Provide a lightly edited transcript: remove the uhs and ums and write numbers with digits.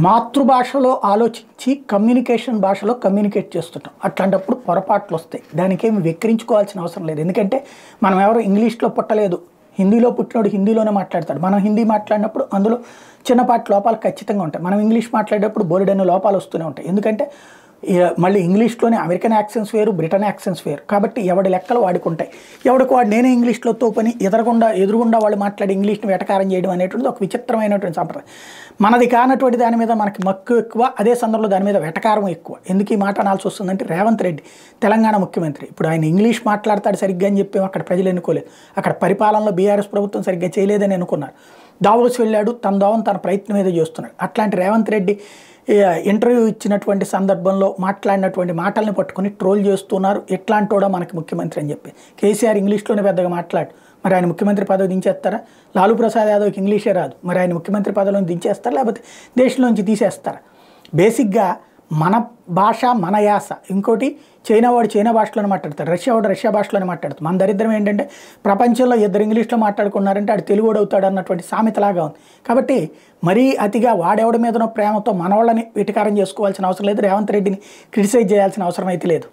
మాతృభాషలో ఆలోచించి కమ్యూనికేషన్ భాషలో కమ్యూనికేట్ చేస్తుంటాం. అట్లాంటప్పుడు పొరపాట్లు వస్తాయి. దానికేమి వెక్కిరించుకోవాల్సిన అవసరం లేదు. ఎందుకంటే మనం ఎవరు ఇంగ్లీష్లో పుట్టలేదు, హిందీలో పుట్టినోడు హిందీలోనే మాట్లాడతాడు. మనం హిందీ మాట్లాడినప్పుడు అందులో చిన్నపాటి లోపాలు ఖచ్చితంగా ఉంటాయి. మనం ఇంగ్లీష్ మాట్లాడేటప్పుడు బోలెడన్ని లోపాలు వస్తూనే ఉంటాయి. ఎందుకంటే మళ్ళీ ఇంగ్లీష్లోనే అమెరికన్ యాక్సెంట్స్ వేరు, బ్రిటన్ యాక్సెంట్స్ వేరు. కాబట్టి ఎవడి లెక్కలు వాడికి ఉంటాయి. ఎవడికి వాడు నేనే ఇంగ్లీష్లో తోపని ఎదురుగుండా వాళ్ళు మాట్లాడి ఇంగ్లీష్ని వెటకారం చేయడం అనేటువంటిది ఒక విచిత్రమైనటువంటి సంప్రదాయం. మనది కానటువంటి దాని మీద మనకి మక్కువ ఎక్కువ, అదే సందర్భంలో దాని మీద వెటకారం ఎక్కువ. ఎందుకు ఈ మాట అనాల్సి వస్తుందంటే, రేవంత్ రెడ్డి తెలంగాణ ముఖ్యమంత్రి. ఇప్పుడు ఆయన ఇంగ్లీష్ మాట్లాడతాడు సరిగ్గా అని చెప్పి అక్కడ ప్రజలు ఎన్నుకోలేదు. అక్కడ పరిపాలనలో బీఆర్ఎస్ ప్రభుత్వం సరిగ్గా చేయలేదని అనుకున్నారు. దావోస్ వెళ్ళాడు, తన ప్రయత్నం ఏదో చేస్తున్నాడు. అట్లాంటి రేవంత్ రెడ్డి ఇంటర్వ్యూ ఇచ్చినటువంటి సందర్భంలో మాట్లాడినటువంటి మాటల్ని పట్టుకుని ట్రోల్ చేస్తున్నారు. ఎట్లాంటి కూడా మనకి ముఖ్యమంత్రి అని చెప్పి. కేసీఆర్ ఇంగ్లీష్లోనే పెద్దగా మాట్లాడు, మరి ఆయన ముఖ్యమంత్రి పదవి దించేస్తారా? లాలూ ప్రసాద్ యాదవ్కి ఇంగ్లీషే రాదు, మరి ఆయన ముఖ్యమంత్రి పదవిని దించేస్తారా లేకపోతే దేశంలోంచి తీసేస్తారా? బేసిక్గా మన భాష మన యాస. ఇంకోటి చైనా వాడు చైనా భాషలోనే మాట్లాడతాడు, రష్యా వాడు రష్యా భాషలోనే మాట్లాడతాడు. మన దరిద్రం ఏంటంటే ప్రపంచంలో ఇద్దరు ఇంగ్లీష్లో మాట్లాడుకున్నారంటే ఆడు తెలుగుడు అవుతాడు అన్నటువంటి సామెతలాగా ఉంది. కాబట్టి మరీ అతిగా వాడెవడి మీదనో ప్రేమతో మనవాళ్ళని వెటకారం చేసుకోవాల్సిన అవసరం లేదు. రేవంత్ రెడ్డిని క్రిటిసైజ్ చేయాల్సిన అవసరం అయితే లేదు.